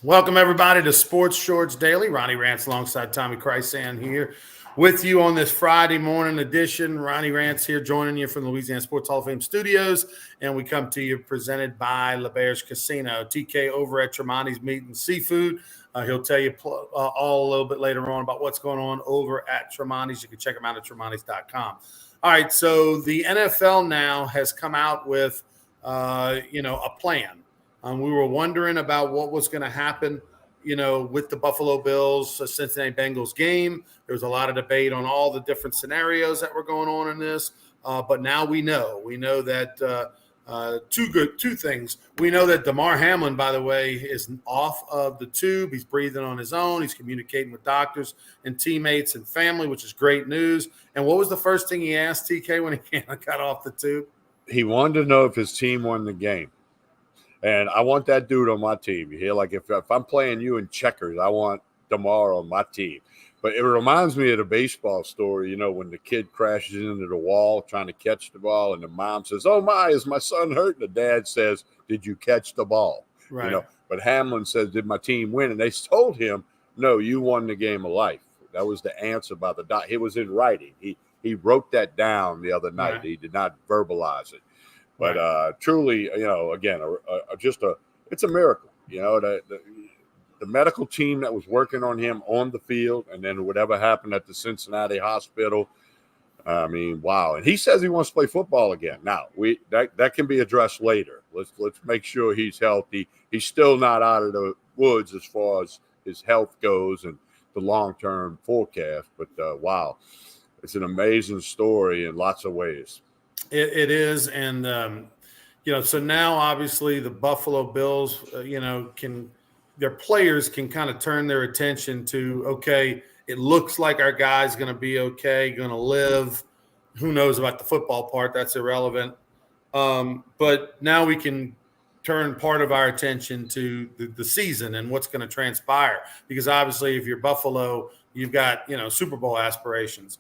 Welcome, everybody, to Sports Shorts Daily. Ronnie Rants alongside Tommy Chrysan here with you on this Friday morning edition. Ronnie Rants here joining you from the Louisiana Sports Hall of Fame studios, and we come to you presented by LeBear's Casino. TK over at Tremonti's Meat and Seafood. He'll tell you all a little bit later on about what's going on over at Tremonti's. You can check him out at tremontis.com. All right, so the NFL now has come out with, a plan. We were wondering about what was going to happen, with the Buffalo Bills, Cincinnati Bengals game. There was a lot of debate on all the different scenarios that were going on in this. But now we know. We know that two things. We know that Damar Hamlin, by the way, is off of the tube. He's breathing on his own. He's communicating with doctors and teammates and family, which is great news. And what was the first thing he asked, TK, when he got off the tube? He wanted to know if his team won the game. And I want that dude on my team. You hear? Like if I'm playing you in checkers, I want DeMar on my team. But it reminds me of the baseball story, when the kid crashes into the wall trying to catch the ball, and the mom says, "Oh my, is my son hurt?" And the dad says, "Did you catch the ball?" Right. But Hamlin says, "Did my team win?" And they told him, "No, you won the game of life." That was the answer by the doc. It was in writing. He wrote that down the other night. Right. He did not verbalize it. But truly, again, it's a miracle. The medical team that was working on him on the field, and then whatever happened at the Cincinnati hospital. I mean, wow. And he says he wants to play football again. Now, that can be addressed later. Let's make sure he's healthy. He's still not out of the woods as far as his health goes and the long-term forecast. But wow, it's an amazing story in lots of ways. It is, and so now obviously the Buffalo Bills, their players can kind of turn their attention to, okay, it looks like our guy's going to be okay, going to live. Who knows about the football part? That's irrelevant. But now we can turn part of our attention to the season and what's going to transpire, because obviously if you're Buffalo, you've got Super Bowl aspirations.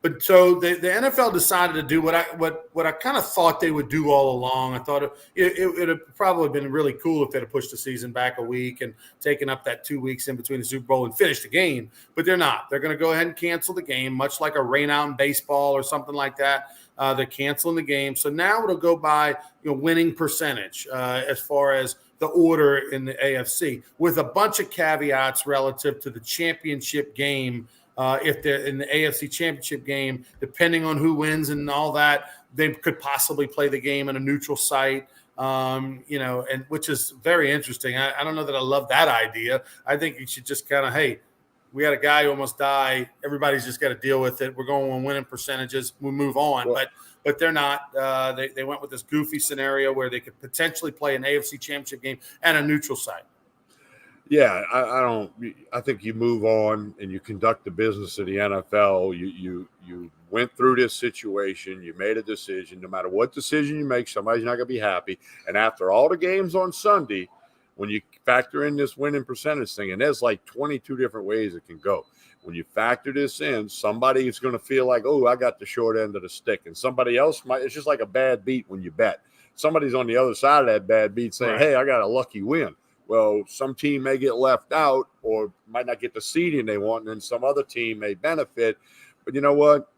But so the NFL decided to do what I kind of thought they would do all along. I thought it would have probably been really cool if they'd have pushed the season back a week and taken up that 2 weeks in between the Super Bowl and finished the game. But they're not. They're going to go ahead and cancel the game, much like a rain out in baseball or something like that. They're canceling the game. So now it'll go by winning percentage as far as the order in the AFC, with a bunch of caveats relative to the championship game. If they're in the AFC Championship game, depending on who wins and all that, they could possibly play the game in a neutral site, and which is very interesting. I don't know that I love that idea. I think you should just kind of, hey, we had a guy who almost died. Everybody's just got to deal with it. We're going on winning percentages. We move on. Well, but they're not. They went with this goofy scenario where they could potentially play an AFC Championship game and a neutral site. Yeah, I think you move on and you conduct the business of the NFL. You went through this situation. You made a decision. No matter what decision you make, somebody's not going to be happy. And after all the games on Sunday, when you factor in this winning percentage thing, and there's like 22 different ways it can go. When you factor this in, somebody is going to feel like, oh, I got the short end of the stick. And somebody else might. It's just like a bad beat when you bet. Somebody's on the other side of that bad beat saying, hey, I got a lucky win. Well, some team may get left out or might not get the seeding they want, and then some other team may benefit. But you know what?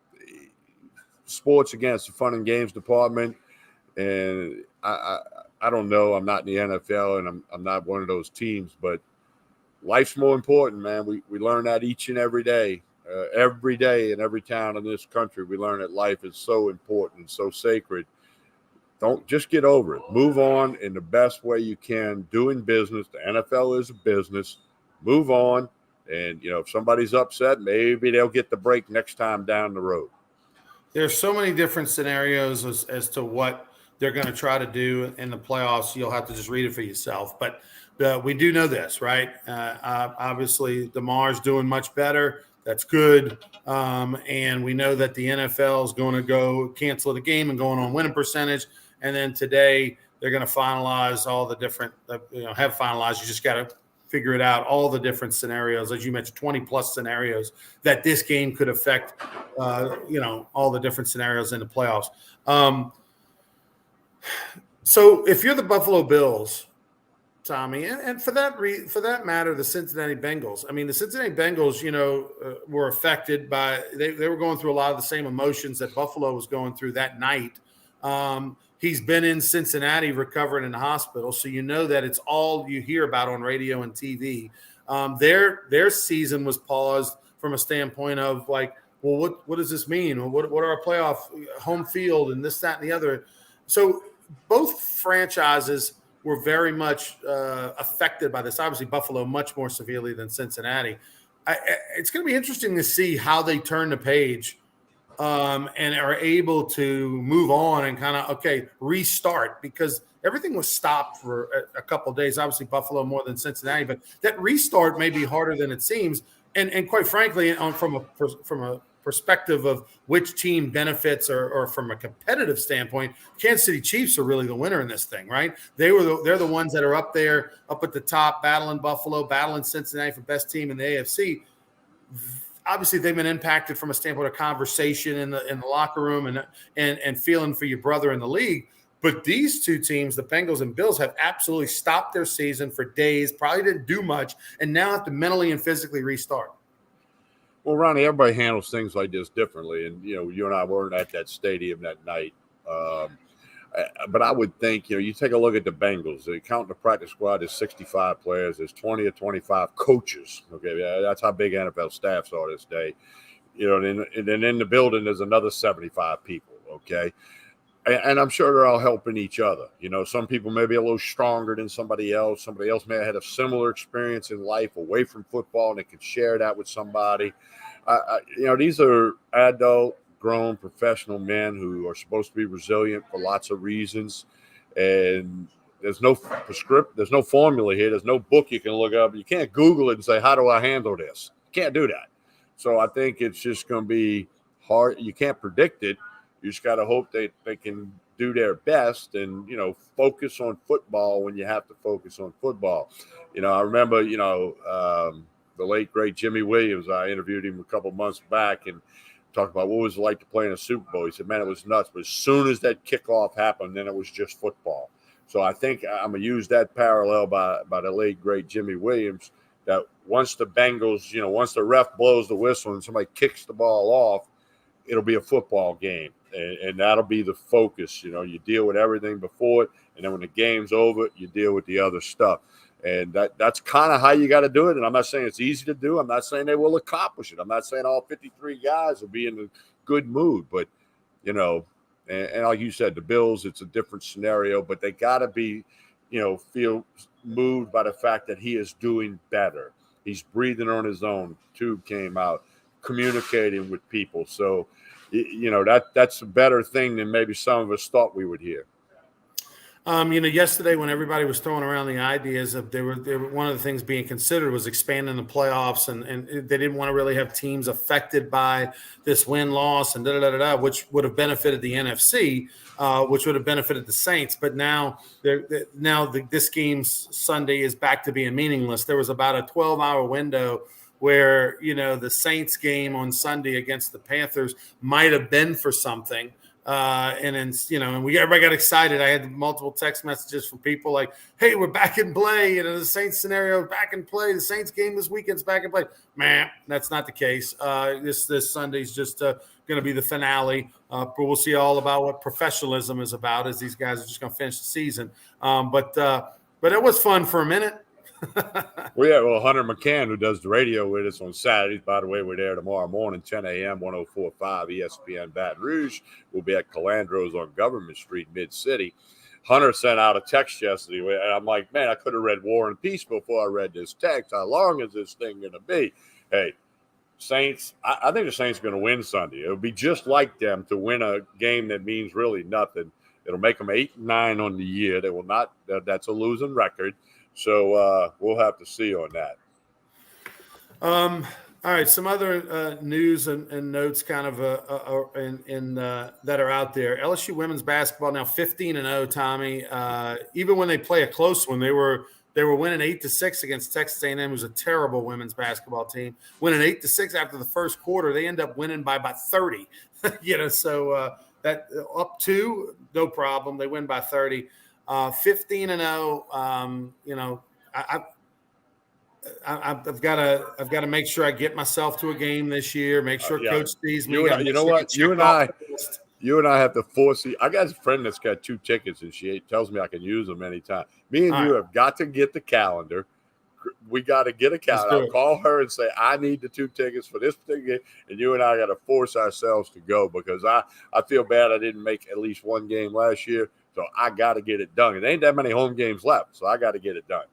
Sports, again, it's the fun and games department. And I don't know. I'm not in the NFL, and I'm not one of those teams. But life's more important, man. We learn that each and every day. Every day in every town in this country, we learn that life is so important, so sacred. Don't just get over it. Move on in the best way you can. Doing business. The NFL is a business. Move on. And, if somebody's upset, maybe they'll get the break next time down the road. There's so many different scenarios as to what they're going to try to do in the playoffs. You'll have to just read it for yourself. But we do know this, right? Obviously, DeMar's doing much better. That's good. And we know that the NFL is going to go cancel the game and going on winning percentage. And then today they're going to finalize all the different, have finalized. You just got to figure it out, all the different scenarios. As you mentioned, 20 plus scenarios that this game could affect, all the different scenarios in the playoffs. So if you're the Buffalo Bills, Tommy, and for that matter, the Cincinnati Bengals. I mean, the Cincinnati Bengals, were affected by they were going through a lot of the same emotions that Buffalo was going through that night. He's been in Cincinnati recovering in the hospital, so that it's all you hear about on radio and TV. Their season was paused from a standpoint of like, well, what does this mean? What are our playoff home field and this, that, and the other? So both franchises were very much affected by this. Obviously, Buffalo much more severely than Cincinnati. It's going to be interesting to see how they turn the page and are able to move on and kind of, restart, because everything was stopped for a couple of days. Obviously, Buffalo more than Cincinnati, but that restart may be harder than it seems. And quite frankly, from a perspective of which team benefits or from a competitive standpoint, Kansas City Chiefs are really the winner in this thing, right? They're the ones that are up there, up at the top, battling Buffalo, battling Cincinnati for best team in the AFC. Obviously, they've been impacted from a standpoint of conversation in the locker room and feeling for your brother in the league. But these two teams, the Bengals and Bills, have absolutely stopped their season for days, probably didn't do much, and now have to mentally and physically restart. Well, Ronnie, everybody handles things like this differently. And, you and I weren't at that stadium that night. But I would think, you take a look at the Bengals. They count the practice squad as 65 players. There's 20 or 25 coaches. Okay, that's how big NFL staffs are this day. And then in the building, there's another 75 people, okay? And I'm sure they're all helping each other. Some people may be a little stronger than somebody else. Somebody else may have had a similar experience in life away from football, and they can share that with somebody. These are adult, grown, professional men who are supposed to be resilient for lots of reasons. And there's no there's no formula here. There's no book you can look up. You can't Google it and say, how do I handle this? You can't do that. So I think it's just going to be hard. You can't predict it. You just got to hope they can do their best and, focus on football when you have to focus on football. I remember, the late, great Jimmy Williams. I interviewed him a couple months back and talked about what it was like to play in a Super Bowl. He said, man, it was nuts. But as soon as that kickoff happened, then it was just football. So I think I'm going to use that parallel by the late, great Jimmy Williams, that once the Bengals, once the ref blows the whistle and somebody kicks the ball off, it'll be a football game. And that'll be the focus. You deal with everything before it. And then when the game's over, you deal with the other stuff. And that's kind of how you got to do it. And I'm not saying it's easy to do. I'm not saying they will accomplish it. I'm not saying all 53 guys will be in a good mood. But, and like you said, the Bills, it's a different scenario. But they got to be, feel moved by the fact that he is doing better. He's breathing on his own. Tube came out, communicating with people. So, that's a better thing than maybe some of us thought we would hear. Yesterday when everybody was throwing around the ideas of they were one of the things being considered was expanding the playoffs, and they didn't want to really have teams affected by this win-loss and which would have benefited the NFC, which would have benefited the Saints. But now this game Sunday is back to being meaningless. There was about a 12-hour window where, the Saints game on Sunday against the Panthers might have been for something. And then, everybody got excited. I had multiple text messages from people like, hey, we're back in play. The Saints scenario is back in play. The Saints game this weekend's back in play. Man, that's not the case. This Sunday's just going to be the finale. But we'll see all about what professionalism is about as these guys are just going to finish the season. But it was fun for a minute. Well, Hunter McCann, who does the radio with us on Saturdays, by the way, we're there tomorrow morning, 10 a.m., 104.5 ESPN Baton Rouge. We'll be at Calandro's on Government Street, Mid-City. Hunter sent out a text yesterday, and I'm like, man, I could have read War and Peace before I read this text. How long is this thing going to be? Hey, Saints, I think the Saints are going to win Sunday. It'll be just like them to win a game that means really nothing. It'll make them 8-9 on the year. They will not. That's a losing record. So we'll have to see on that. All right, some other news and notes kind of that are out there. LSU women's basketball now 15-0, Tommy. Even when they play a close one, they were winning 8-6 against Texas A&M, who's a terrible women's basketball team. Winning 8-6 after the first quarter, they end up winning by about 30. So that up 2, no problem. They win by 30. 15-0. I've got to make sure I get myself to a game this year. Make sure Yeah. Coach sees me. You know what? You and I have to force it. I got a friend that's got 2 tickets, and she tells me I can use them anytime. Me and you have got to get the calendar. We got to get a calendar. I'll call her and say, I need the 2 tickets for this particular game, and you and I got to force ourselves to go because I feel bad I didn't make at least one game last year, so I got to get it done. And there ain't that many home games left, so I got to get it done.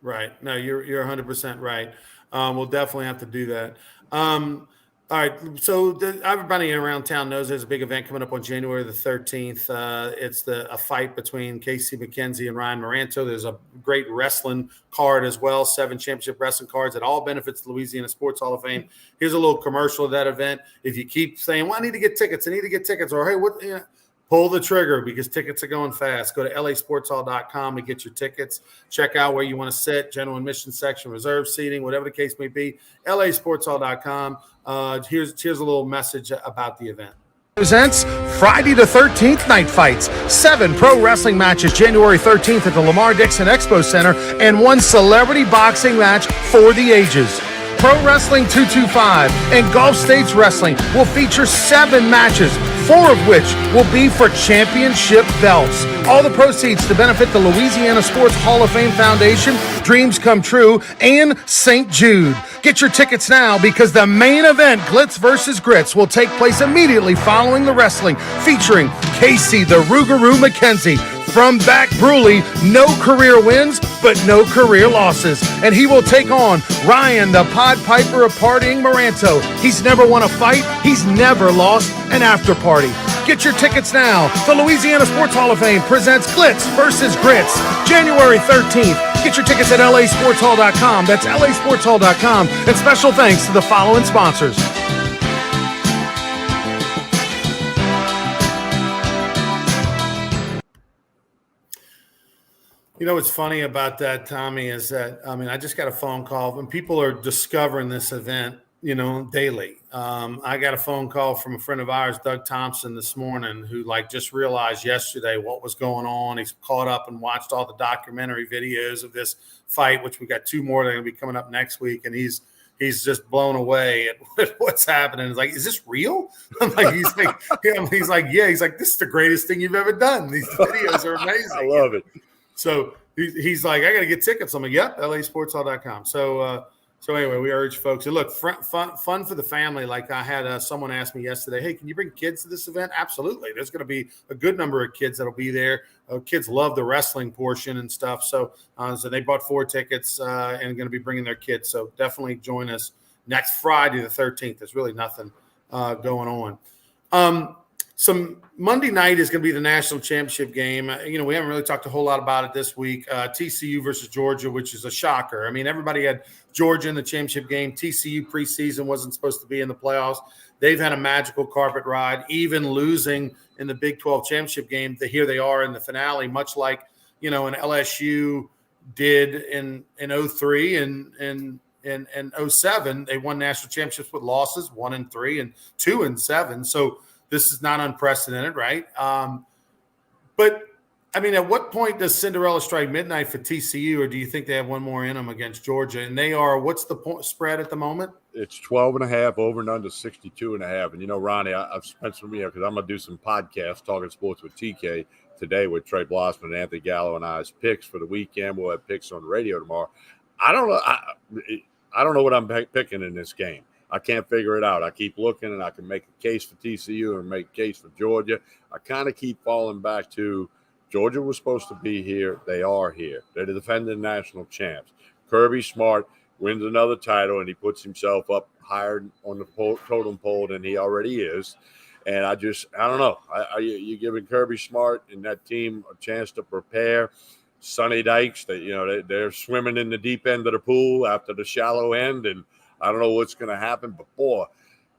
Right. No, you're 100% right. We'll definitely have to do that. All right. So everybody around town knows there's a big event coming up on January the 13th. It's a fight between Casey McKenzie and Ryan Maranto. There's a great wrestling card as well, 7 championship wrestling cards. It all benefits the Louisiana Sports Hall of Fame. Here's a little commercial of that event. If you keep saying, well, I need to get tickets, or hey, what, pull the trigger because tickets are going fast. Go to lasportshall.com to get your tickets. Check out where you want to sit, general admission section, reserve seating, whatever the case may be. lasportshall.com. Here's a little message about the event. Presents Friday the 13th Night Fights. 7 pro wrestling matches January 13th at the Lamar Dixon Expo Center and 1 celebrity boxing match for the ages. Pro Wrestling 225 and Gulf States Wrestling will feature 7 matches, 4 of which will be for championship belts. All the proceeds to benefit the Louisiana Sports Hall of Fame Foundation, Dreams Come True, and St. Jude. Get your tickets now because the main event, Glitz vs. Grits, will take place immediately following the wrestling, featuring Casey the Rougarou McKenzie. From Back Bruley, no career wins, but no career losses. And he will take on Ryan, the Pied Piper of Partying Maranto. He's never won a fight. He's never lost an after party. Get your tickets now. The Louisiana Sports Hall of Fame presents Glitz vs. Grits, January 13th. Get your tickets at lasportshall.com. That's lasportshall.com. And special thanks to the following sponsors. You know what's funny about that, Tommy, is that, I just got a phone call and people are discovering this event, daily. I got a phone call from a friend of ours, Doug Thompson, this morning, who just realized yesterday what was going on. He's caught up and watched all the documentary videos of this fight, which we got 2 more that are going to be coming up next week. And he's just blown away at what's happening. He's like, is this real? He's like, yeah. He's like, this is the greatest thing you've ever done. These videos are amazing. I love it. So he's like, I got to get tickets. I'm like, yep, lasportshall.com. So anyway, we urge folks. And look, fun for the family. Like I had someone ask me yesterday, hey, can you bring kids to this event? Absolutely. There's going to be a good number of kids that'll be there. Kids love the wrestling portion and stuff. So they bought 4 tickets and going to be bringing their kids. So definitely join us next Friday, the 13th. There's really nothing going on. Some Monday night is going to be the national championship game. We haven't really talked a whole lot about it this week. TCU versus Georgia, which is a shocker. Everybody had Georgia in the championship game. TCU preseason wasn't supposed to be in the playoffs. They've had a magical carpet ride, even losing in the Big 12 championship game. Here they are in the finale, much like, an LSU did in 03 and 07. They won national championships with losses, 1-3 and 2-7. So this is not unprecedented, right? But, at what point does Cinderella strike midnight for TCU, or do you think they have one more in them against Georgia? And they are, what's the spread at the moment? It's 12.5, over and under 62.5. And, Ronnie, I've spent some, because I'm going to do some podcasts, Talking Sports with TK today with Trey Blossman and Anthony Gallo and I's picks for the weekend. We'll have picks on the radio tomorrow. I don't know. I don't know what I'm picking in this game. I can't figure it out. I keep looking, and I can make a case for TCU and make a case for Georgia. I kind of keep falling back to Georgia was supposed to be here. They are here. They're the defending national champs. Kirby Smart wins another title, and he puts himself up higher on the totem pole than he already is. And I don't know. You're giving Kirby Smart and that team a chance to prepare. Sonny Dykes, they're swimming in the deep end of the pool after the shallow end, and I don't know what's going to happen before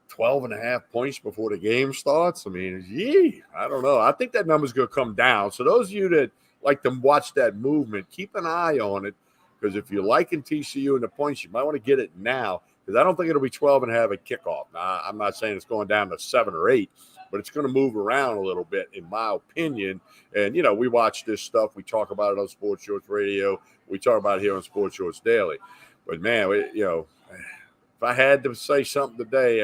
12.5 points before the game starts. I don't know. I think that number's going to come down. So those of you that like to watch that movement, keep an eye on it, because if you're liking TCU and the points, you might want to get it now, because I don't think it'll be 12.5 at kickoff. Now, I'm not saying it's going down to 7 or 8, but it's going to move around a little bit, in my opinion. And, we watch this stuff. We talk about it on Sports Shorts Radio. We talk about it here on Sports Shorts Daily. But, man, if I had to say something today,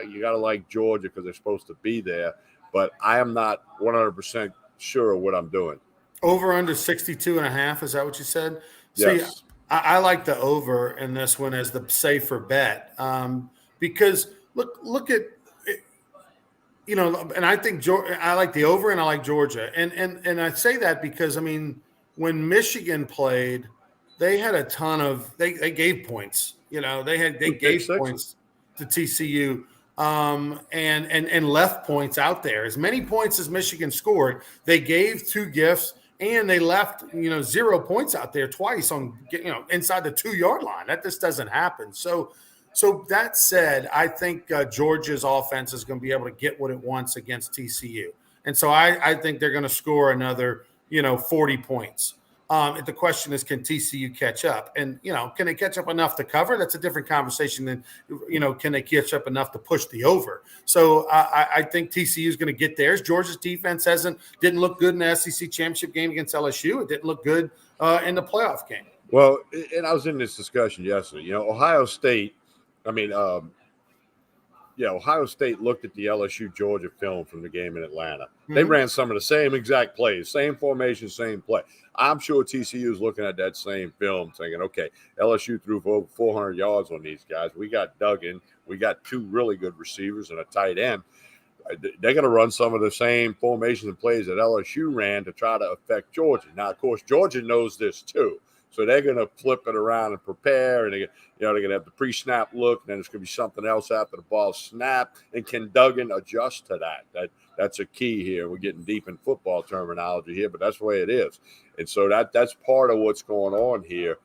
you got to like Georgia because they're supposed to be there. But I am not 100% sure of what I'm doing. Over under 62.5. Is that what you said? Yes. See, I like the over in this one as the safer bet because look at and I think I like the over and I like Georgia and I say that because when Michigan played, they had a ton of they gave points. They gave points to TCU. And left points out there. As many points as Michigan scored, they gave 2 gifts and they left 0 points out there twice on inside the 2-yard line. That just doesn't happen. So that said, I think Georgia's offense is going to be able to get what it wants against TCU, and so I think they're going to score another 40 points. The question is, can TCU catch up? And, can they catch up enough to cover? That's a different conversation than, can they catch up enough to push the over? So I think TCU is going to get theirs. Georgia's defense didn't look good in the SEC championship game against LSU. It didn't look good in the playoff game. Well, and I was in this discussion yesterday. Ohio State, Ohio State looked at the LSU-Georgia film from the game in Atlanta. Mm-hmm. They ran some of the same exact plays, same formation, same play. I'm sure TCU is looking at that same film thinking, okay, LSU threw for over 400 yards on these guys. We got Duggan. We got 2 really good receivers and a tight end. They're going to run some of the same formations and plays that LSU ran to try to affect Georgia. Now, of course, Georgia knows this too. So they're going to flip it around and prepare, and they're going to have the pre-snap look, and then it's going to be something else after the ball snapped. And can Duggan adjust to that? That's a key here. We're getting deep in football terminology here, but that's the way it is. And so that's part of what's going on here.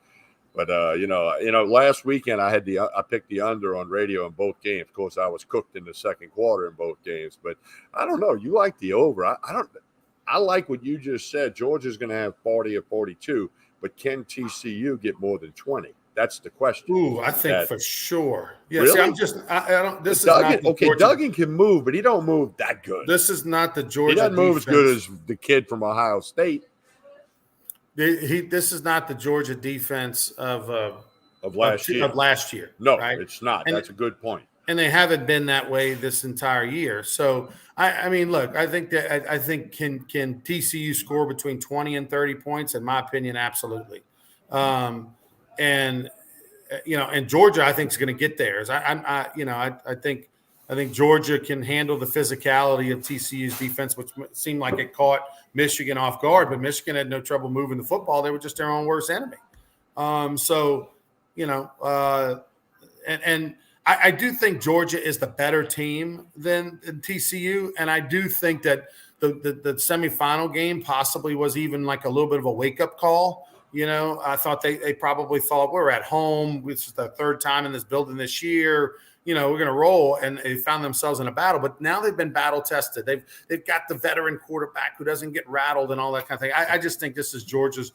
But last weekend I picked the under on radio in both games. Of course, I was cooked in the second quarter in both games. But I don't know. You like the over? I like what you just said. Georgia's going to have 40 or 42. But can TCU get more than 20? That's the question. Ooh, I think for sure. Yeah, really? See, I don't. This is Duggan. Not okay, Georgia. Duggan can move, but he don't move that good. This is not the Georgia. He doesn't move defense. as good as the kid from Ohio State. This is not the Georgia defense of last year. Of last year. No, right? It's not. That's a good point. And they haven't been that way this entire year. So look, I think can TCU score between 20 and 30 points? In my opinion, absolutely. And Georgia, I think, is going to get theirs. I think Georgia can handle the physicality of TCU's defense, which seemed like it caught Michigan off guard, but Michigan had no trouble moving the football. They were just their own worst enemy. I do think Georgia is the better team than TCU, and I do think that the semifinal game possibly was even like a little bit of a wake-up call. I thought they probably thought we're at home. This is the 3rd time in this building this year. We're going to roll, and they found themselves in a battle. But now they've been battle tested. They've got the veteran quarterback who doesn't get rattled and all that kind of thing. I just think this is Georgia's,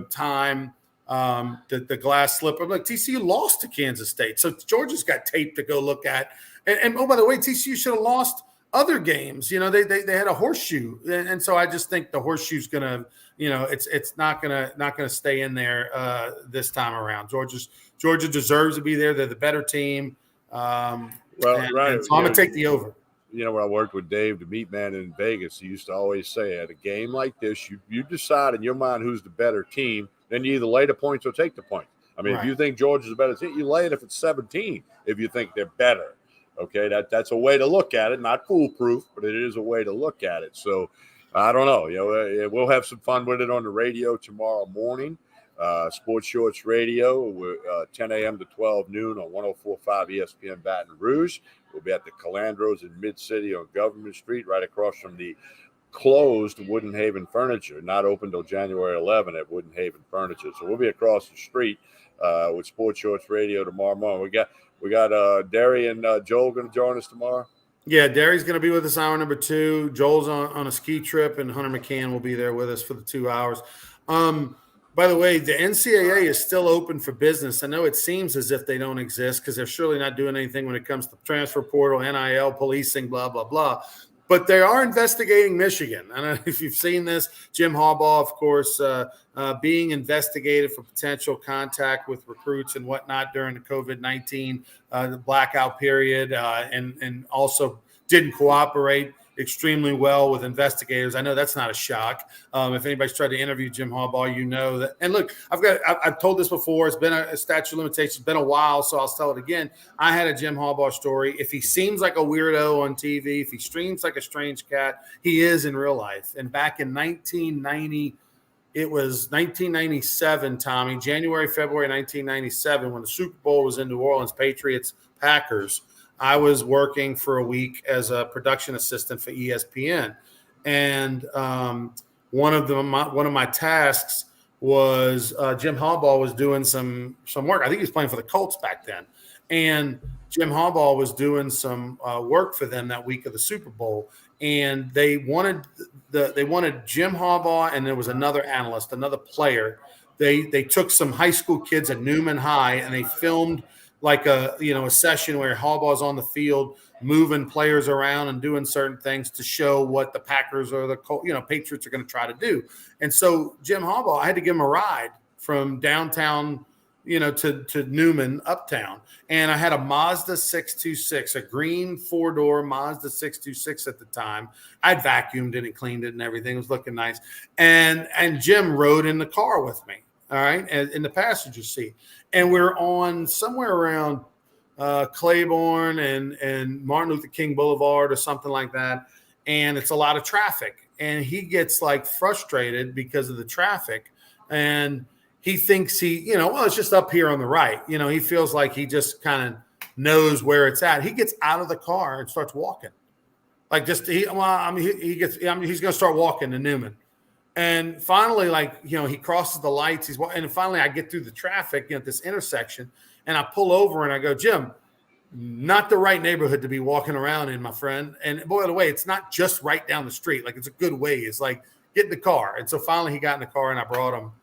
time. The glass slipper. Like TCU lost to Kansas State, so Georgia's got tape to go look at. And oh, by the way, TCU should have lost other games. They had a horseshoe, and so I just think the horseshoe's gonna, it's not gonna stay in there this time around. Georgia deserves to be there. They're the better team. Right. And so I'm gonna take the over. When I worked with Dave, the meat man in Vegas, he used to always say, at a game like this, you decide in your mind who's the better team. Then you either lay the points or take the points. Right. If you think Georgia's a better team, you lay it if it's 17. If you think they're better, okay, that's a way to look at it. Not foolproof, but it is a way to look at it. So I don't know. We'll have some fun with it on the radio tomorrow morning. Sports Shorts Radio, 10 a.m. to 12 noon on 104.5 ESPN Baton Rouge. We'll be at the Calandros in Mid-City on Government Street, right across from the closed Wooden Haven Furniture, not open till January 11 at Wooden Haven Furniture. So we'll be across the street with Sports Shorts Radio tomorrow morning. We got Derry and Joel going to join us tomorrow. Yeah, Derry's going to be with us hour number 2. Joel's on a ski trip, and Hunter McCann will be there with us for the 2 hours. By the way, the NCAA is still open for business. I know it seems as if they don't exist because they're surely not doing anything when it comes to transfer portal, NIL, policing, blah, blah, blah. But they are investigating Michigan. I don't know if you've seen this. Jim Harbaugh, of course, being investigated for potential contact with recruits and whatnot during the COVID-19 the blackout period, and also didn't cooperate extremely well with investigators. I know that's not a shock. If anybody's tried to interview Jim Harbaugh, you know that. And look, I've told this before. It's been a statute of limitations. It's been a while, so I'll tell it again. I had a Jim Harbaugh story. If he seems like a weirdo on TV, if he streams like a strange cat, he is in real life. And back in 1990, it was 1997, Tommy, January, February 1997, when the Super Bowl was in New Orleans, Patriots, Packers. I was working for a week as a production assistant for ESPN, and one of my tasks was Jim Harbaugh was doing some work. I think he was playing for the Colts back then, and Jim Harbaugh was doing some work for them that week of the Super Bowl, and they wanted Jim Harbaugh, and there was another analyst, another player. They took some high school kids at Newman High, and they filmed like a session where Harbaugh's on the field moving players around and doing certain things to show what the Packers or the Patriots are going to try to do. And so Jim Harbaugh, I had to give him a ride from downtown, to Newman uptown. And I had a Mazda 626, a green 4-door Mazda 626 at the time. I'd vacuumed it and cleaned it and everything. It was looking nice. And Jim rode in the car with me. All right, in the passenger seat, and we're on somewhere around Claiborne and Martin Luther King Boulevard or something like that, and it's a lot of traffic. And he gets like frustrated because of the traffic, and he thinks it's just up here on the right. He feels like he just kind of knows where it's at. He gets out of the car and starts walking, he's going to start walking to Newman. And finally, he crosses the lights. And finally I get through the traffic at this intersection, and I pull over and I go, Jim, not the right neighborhood to be walking around in, my friend. And by the way, it's not just right down the street. It's a good way. It's like, get in the car. And so finally he got in the car, and I brought him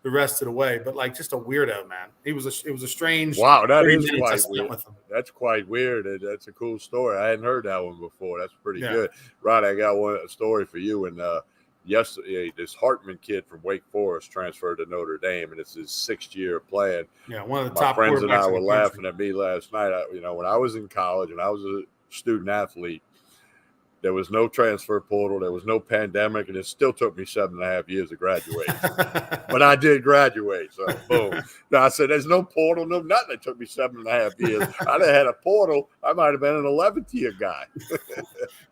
the rest of the way. But just a weirdo, man. It was a strange. Wow, that is quite weird. That's quite weird. That's a cool story. I hadn't heard that one before. That's pretty good. Right, I got a story for you. And yesterday, this Hartman kid from Wake Forest transferred to Notre Dame, and it's his 6th year of playing. Yeah, one of the My top friends and I were in the laughing at me last night. When I was in college and I was a student athlete, there was no transfer portal. There was no pandemic, and it still took me 7.5 years to graduate. But I did graduate, so boom. Now I said, there's no portal, no nothing. It took me 7.5 years. I'd have had a portal. I might have been an 11th year guy.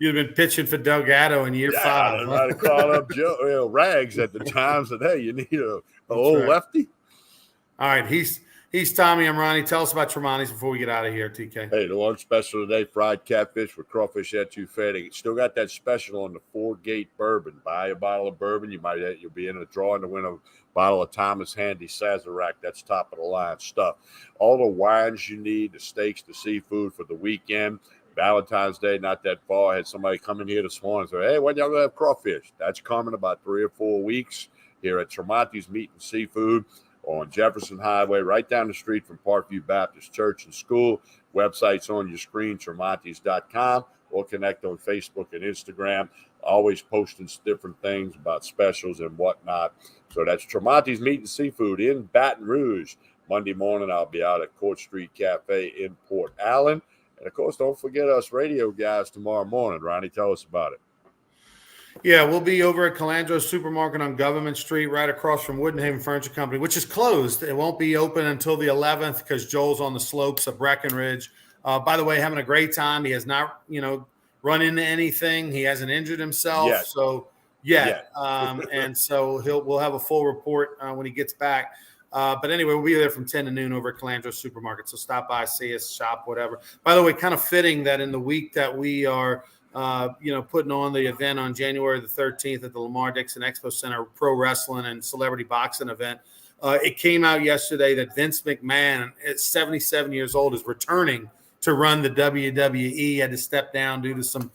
You'd have been pitching for Doug Gatto in year 5. I'd have called up Joe Rags at the time. Said, hey, you need a old lefty. All right, He's Tommy. I'm Ronnie. Tell us about Tremonti's before we get out of here, TK. Hey, the lunch special today, fried catfish with crawfish etouffee. They still got that special on the 4-gate bourbon. Buy a bottle of bourbon. You'll be in a drawing to win a bottle of Thomas Handy Sazerac. That's top of the line stuff. All the wines you need, the steaks, the seafood for the weekend. Valentine's Day, not that far. I had somebody come in here this morning and say, hey, when y'all going to have crawfish? That's coming about 3 or 4 weeks here at Tremonti's Meat and Seafood on Jefferson Highway, right down the street from Parkview Baptist Church and School. Website's on your screen, tremontis.com, or connect on Facebook and Instagram. Always posting different things about specials and whatnot. So that's Tremonti's Meat and Seafood in Baton Rouge. Monday morning, I'll be out at Court Street Cafe in Port Allen. And, of course, don't forget us radio guys tomorrow morning. Ronnie, tell us about it. Yeah, we'll be over at Calandro's Supermarket on Government Street, right across from Woodenhaven Furniture Company, which is closed. It won't be open until the 11th because Joel's on the slopes of Breckenridge. By the way, having a great time. He has not, run into anything. He hasn't injured himself. Yes. So, and so we'll have a full report when he gets back. But anyway, we'll be there from 10 to noon over at Calandro's Supermarket. So stop by, see us, shop, whatever. By the way, kind of fitting that in the week that we are putting on the event on January the 13th at the Lamar Dixon Expo Center, pro wrestling and celebrity boxing event. It came out yesterday that Vince McMahon, at 77 years old, is returning to run the WWE. Had to step down due to some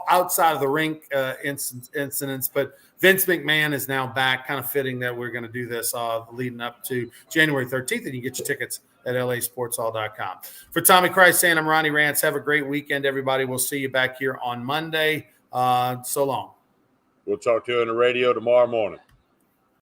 outside of the rink incidents, but Vince McMahon is now back. Kind of fitting that we're going to do this leading up to January 13th, and you get your tickets at lasportsall.com. For Tommy Christ and I'm Ronnie Rance, have a great weekend, everybody. We'll see you back here on Monday. So long. We'll talk to you on the radio tomorrow morning.